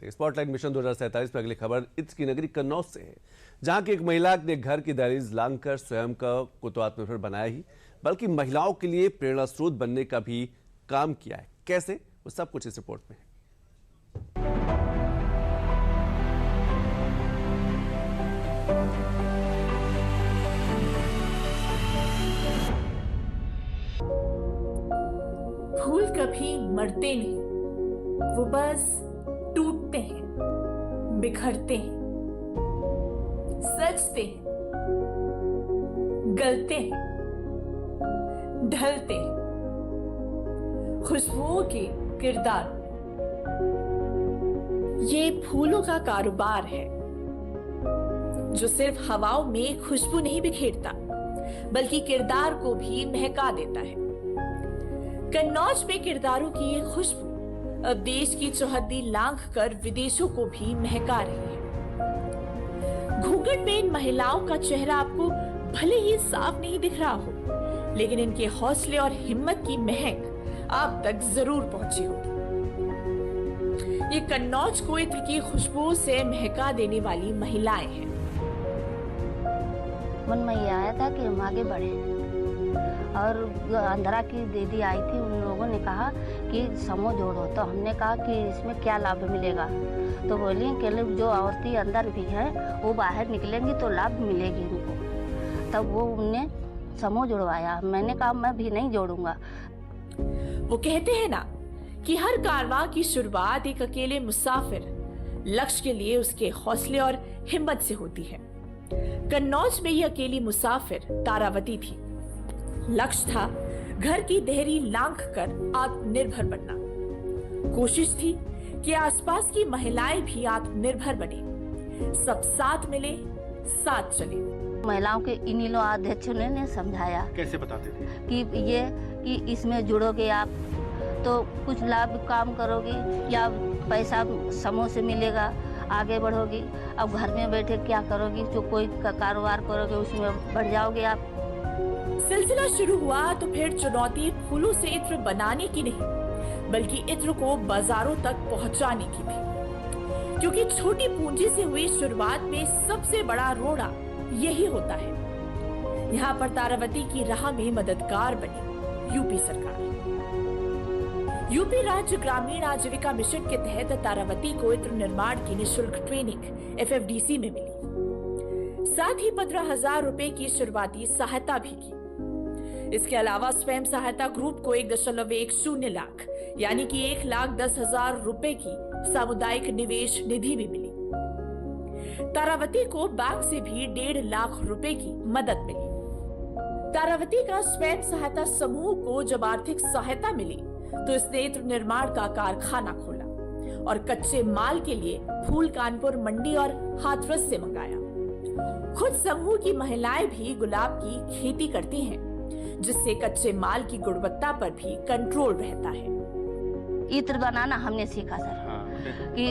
थे। Spotlight mission 2047 में अगली खबर इत्र की नगरी कन्नौज से है, जहां की एक महिला ने घर की दहलीज लांघकर स्वयं को तो आत्मनिर्भर बनाया ही, बल्कि महिलाओं के लिए प्रेरणा स्रोत बनने का भी काम किया है। कैसे, वो सब कुछ इस रिपोर्ट में है। फूल कभी मरते नहीं, वो बस टूटते हैं, बिखरते हैं, सजते हैं, गलते हैं, ढलते हैं। खुशबुओं के किरदार, ये फूलों का कारोबार है जो सिर्फ हवाओं में खुशबू नहीं बिखेरता, बल्कि किरदार को भी महका देता है। कन्नौज में किरदारों की ये खुशबू अब देश की चौहद्दी लांघकर विदेशों को भी महका रही है। घूंघट में इन महिलाओं का चेहरा आपको भले ही साफ नहीं दिख रहा हो, लेकिन इनके हौसले और हिम्मत की महक आप तक जरूर पहुंची होगी। ये कन्नौज को इत्र की खुशबू से महका देने वाली महिलाएं हैं। मन में ये आया था कि हम आगे बढ़े, और अंधरा की दीदी आई थी, उन लोगों ने कहा कि समूह जोड़ो। तो हमने कहा कि इसमें क्या लाभ मिलेगा, तो बोली कि जो औरतें अंदर भी हैं वो बाहर निकलेंगी तो लाभ मिलेगी उनको। तब वो उनने समूह जोड़वाया। मैंने कहा मैं भी नहीं जोड़ूंगा। वो कहते हैं ना कि हर कारवां की शुरुआत एक अकेले मुसाफिर लक्ष्य के लिए उसके हौसले और हिम्मत से होती है। कन्नौज में ये अकेली मुसाफिर तारावती थी। लक्ष्य था घर की देहरी लांघकर आत्मनिर्भर बनना। कोशिश थी कि आसपास की महिलाएं भी आत्मनिर्भर बने। सब साथ मिले, साथ चले। महिलाओं के इन्हीं लोग अध्यक्षों ने समझाया। कैसे बताते थे? कि इसमें जुड़ोगे आप तो कुछ लाभ काम करोगी या पैसा समूह से मिलेगा, आगे बढ़ोगी। अब घर में बैठे क्या करोगी, जो कोई कारोबार करोगे उसमें बढ़ जाओगे आप। सिलसिला शुरू हुआ तो फिर चुनौती फूलों से इत्र बनाने की नहीं, बल्कि इत्र को बाजारों तक पहुंचाने की थी। क्योंकि छोटी पूंजी से हुई शुरुआत में सबसे बड़ा रोड़ा यही होता है। यहाँ पर तारावती की राह में मददगार बनी यूपी सरकार। यूपी राज्य ग्रामीण आजीविका मिशन के तहत तारावती को इत्र निर्माण की निःशुल्क ट्रेनिंग FFDC में मिली। साथ ही 15,000 रुपए की शुरुआती सहायता भी की। इसके अलावा स्वयं सहायता ग्रुप को 1.10 लाख यानी कि 1,10,000 रुपए की सामुदायिक निवेश निधि भी मिली। तारावती को बैंक से भी 1.5 लाख रुपए की मदद मिली। तारावती का स्वयं सहायता समूह को जब आर्थिक सहायता मिली तो इसने इत्र निर्माण का कारखाना खोला और कच्चे माल के लिए फूल कानपुर मंडी और हाथरस से मंगाया। खुद समूह की महिलाएं भी गुलाब की खेती करती हैं, जिससे कच्चे माल की गुणवत्ता पर भी कंट्रोल रहता है। इत्र बनाना हमने सीखा सर। कि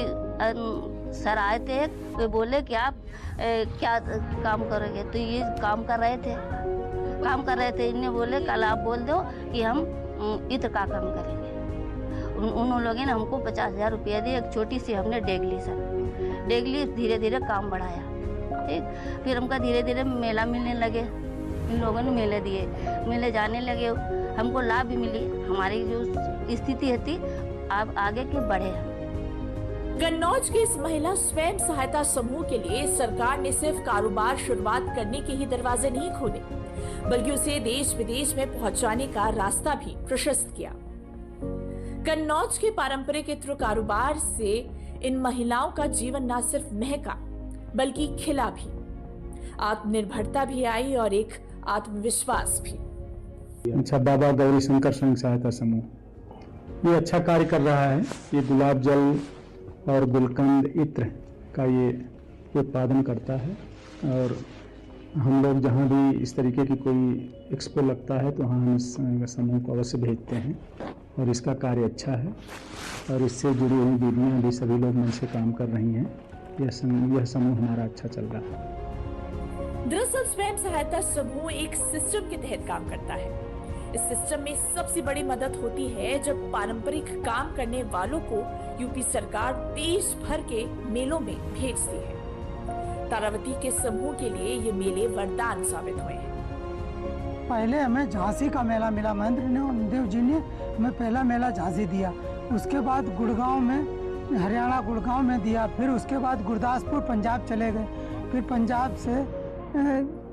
सर आए थे, वे बोले कि आप क्या काम करोगे, तो ये काम कर रहे थे। इन्हें बोले कल आप बोल दो कि हम इत्र का काम करेंगे। उन लोगों ने हमको 50,000 रुपया दिए। एक छोटी सी हमने डेग ली सर। डेग ली, धीरे धीरे काम बढ़ाया। ठीक, फिर हमका धीरे धीरे मेला मिलने लगे। इन लोगों ने मेले दिए, मेले जाने लगे, हमको लाभ भी मिली। हमारी जो स्थिति थी अब आगे के बढ़े। कन्नौज के इस महिला स्वयं सहायता समूह के लिए सरकार ने सिर्फ कारोबार शुरुआत करने के ही दरवाजे नहीं खोले, बल्कि उसे देश विदेश में पहुंचाने का रास्ता भी प्रशस्त किया। कन्नौज के पारंपरिक इत्र कारोबार से इन महिलाओं का जीवन न सिर्फ महका, बल्कि खिला भी। आत्मनिर्भरता भी आई और एक आत्मविश्वास भी। अच्छा, बाबा गौरी शंकर स्वयं सहायता समूह ये अच्छा कार्य कर रहा है। ये गुलाब जल और गुलकंद इत्र का ये उत्पादन करता है, और हम लोग जहाँ भी इस तरीके की कोई एक्सपो लगता है तो हम इस समूह को अवश्य भेजते हैं, और इसका कार्य अच्छा है। और इससे जुड़ी हुई दीदियाँ भी सभी लोग मन से काम कर रही हैं। यह समूह हमारा अच्छा चल रहा है। दरअसल स्वयं सहायता समूह एक सिस्टम के तहत काम करता है। इस सिस्टम में सबसे बड़ी मदद होती है जब पारंपरिक काम करने वालों को यूपी सरकार देश भर के मेलों में भेजती है। तारावती के समूह के लिए ये मेले वरदान साबित हुए हैं। पहले हमें झांसी का मेला मिला, महेंद्र देव जी ने हमें पहला मेला झांसी दिया। उसके बाद गुड़गांव में, हरियाणा गुड़गांव में दिया। फिर उसके बाद गुरदासपुर पंजाब चले गए। फिर पंजाब से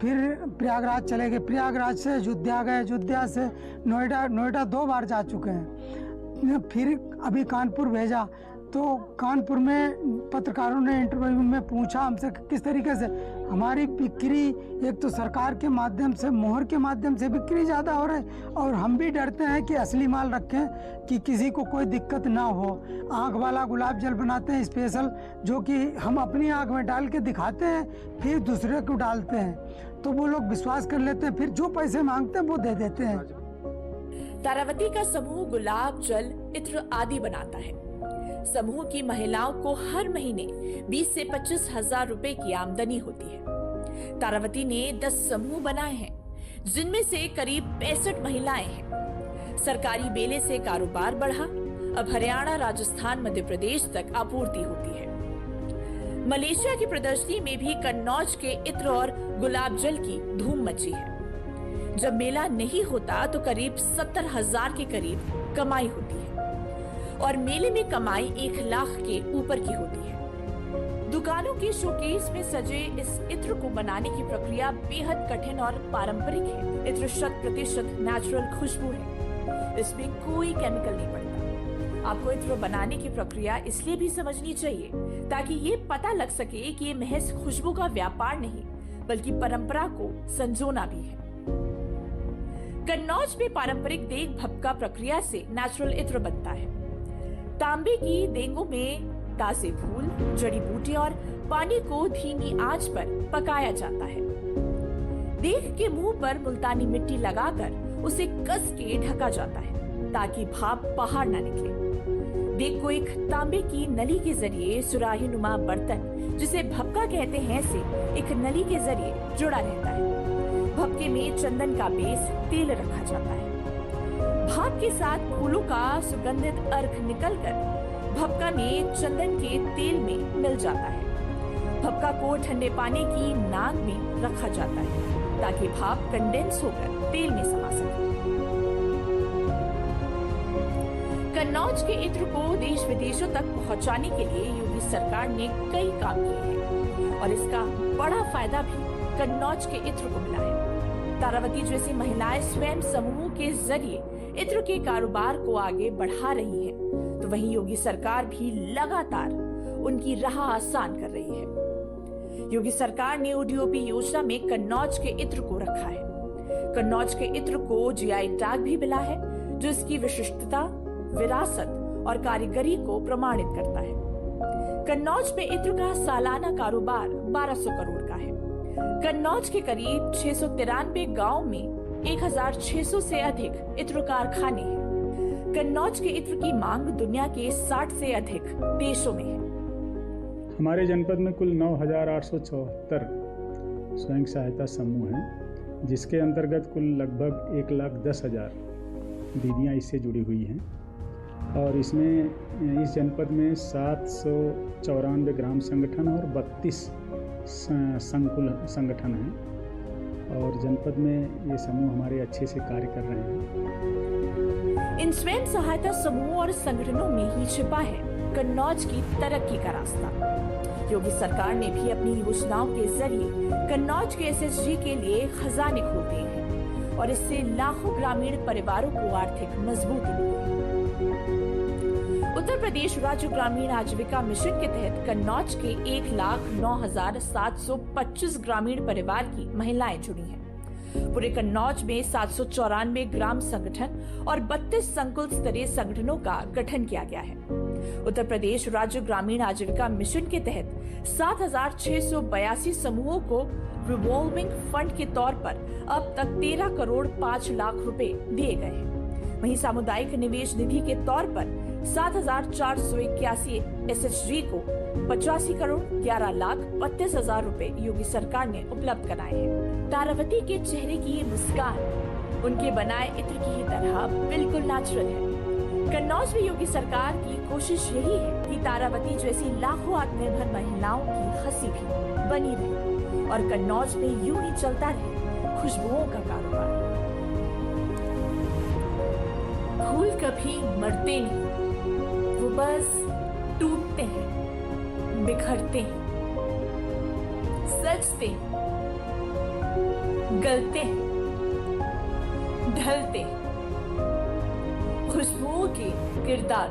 फिर प्रयागराज चले गए। प्रयागराज से अयोध्या गए। अयोध्या से नोएडा 2 बार जा चुके हैं। फिर अभी कानपुर भेजा, तो कानपुर में पत्रकारों ने इंटरव्यू में पूछा हमसे किस तरीके से हमारी बिक्री, एक तो सरकार के माध्यम से, मोहर के माध्यम से बिक्री ज़्यादा हो रही है, और हम भी डरते हैं कि असली माल रखें कि किसी को कोई दिक्कत ना हो। आँख वाला गुलाब जल बनाते हैं स्पेशल, जो कि हम अपनी आँख में डाल के दिखाते हैं, फिर दूसरे को डालते हैं, तो वो लोग विश्वास कर लेते हैं, फिर जो पैसे मांगते हैं वो दे देते हैं। तारावती का समूह गुलाब जल, इत्र आदि बनाता है। समूह की महिलाओं को हर महीने 20 से 25 हजार रुपए की आमदनी होती है। तारावती ने 10 समूह बनाए हैं, जिनमें से करीब 65 महिलाएं हैं। सरकारी मेले से कारोबार बढ़ा, अब हरियाणा, राजस्थान, मध्य प्रदेश तक आपूर्ति होती है। मलेशिया की प्रदर्शनी में भी कन्नौज के इत्र और गुलाब जल की धूम मची है। जब मेला नहीं होता तो करीब 70,000 के करीब कमाई होती है, और मेले में कमाई 1 लाख के ऊपर की होती है। दुकानों के शोकेस में सजे इस इत्र को बनाने की प्रक्रिया बेहद कठिन और पारंपरिक है। इत्र 100% नेचुरल खुशबू है, इसमें कोई केमिकल नहीं पड़ता। आपको इत्र बनाने की प्रक्रिया इसलिए भी समझनी चाहिए ताकि ये पता लग सके कि ये महज खुशबू का व्यापार नहीं, बल्कि परंपरा को संजोना भी है। कन्नौज में पारंपरिक देग भपका प्रक्रिया से नेचुरल इत्र बनता है। तांबे की देंगों में ताजे फूल, जड़ी बूटियां और पानी को धीमी आंच पर पकाया जाता है। देग के मुंह पर मुल्तानी मिट्टी लगाकर उसे कस के ढका जाता है ताकि भाप बाहर न निकले। देग को एक तांबे की नली के जरिए सुराही नुमा बर्तन, जिसे भपका कहते हैं, से एक नली के जरिए जुड़ा रहता है। भपके में चंदन का बेस, तेल रखा जाता है। भाप के साथ फूलों का सुगंधित अर्क निकलकर भपका में चंदन के तेल में मिल जाता है। भपका को ठंडे पानी की नाग में रखा जाता है ताकि भाप कंडेंस होकर तेल में समा सके। कन्नौज के इत्र को देश विदेशों तक पहुंचाने के लिए योगी सरकार ने कई काम किए हैं, और इसका बड़ा फायदा भी कन्नौज के इत्र को मिला है। तारावती जैसी महिलाएं स्वयं समूह के जरिए इत्र के कारोबार को आगे बढ़ा रही हैं, तो वहीं योगी सरकार भी लगातार उनकी राह आसान कर रही है। योगी सरकार ने ओडीओपी योजना में कन्नौज के इत्र को रखा है। कन्नौज के इत्र को जीआई टैग भी मिला है, जो इसकी विशिष्टता, विरासत और कारीगरी को प्रमाणित करता है। कन्नौज में इत्र का सालाना कारोबार 1200 करोड़ का है। कन्नौज के करीब 693 गांव में 1600 से अधिक इत्र कारखाने हैं। कन्नौज के इत्र की मांग दुनिया के 60 से अधिक देशों में है। हमारे जनपद में कुल 9,874 स्वयं सहायता समूह हैं, जिसके अंतर्गत कुल लगभग 1,10,000 दीदियाँ इससे जुड़ी हुई हैं, और इसमें इस जनपद में 794 ग्राम संगठन और 32 संकुल संगठन हैं, और जनपद में ये समूह हमारे अच्छे से कार्य कर रहे हैं। इन स्वयं सहायता समूह और संगठनों में ही छिपा है कन्नौज की तरक्की का रास्ता। योगी सरकार ने भी अपनी योजनाओं के जरिए कन्नौज के एसएचजी के लिए खजाने खोल दिए हैं, और इससे लाखों ग्रामीण परिवारों को आर्थिक मजबूती मिली है। उत्तर प्रदेश राज्य ग्रामीण आजीविका मिशन के तहत कन्नौज के 1,09,725 ग्रामीण परिवार की महिलाएं जुड़ी हैं। पूरे कन्नौज में 794 ग्राम संगठन और 32 संकुल स्तरीय संगठनों का गठन किया गया है। उत्तर प्रदेश राज्य ग्रामीण आजीविका मिशन के तहत 7,682 समूहों को रिवॉल्विंग फंड के तौर पर अब तक 13 करोड़ 5 लाख रुपए दिए गए हैं। वहीं सामुदायिक निवेश निधि के तौर पर 7,481 एसएचजी को 85 करोड़ 11 लाख 32,000 रुपए योगी सरकार ने उपलब्ध कराए हैं। तारावती के चेहरे की ये मुस्कान उनके बनाए इत्र की ही तरह बिल्कुल नेचुरल है। कन्नौज में योगी सरकार की कोशिश यही है कि तारावती जैसी लाखों आत्मनिर्भर महिलाओं की हंसी भी बनी रहे और कन्नौज में यूं ही चलता रहे खुशबुओं का कारोबार। फूल कभी मरते नहीं, वो बस टूटते हैं, बिखरते हैं, सजते हैं, गलते हैं, ढलते हैं, खुशबुओं के किरदार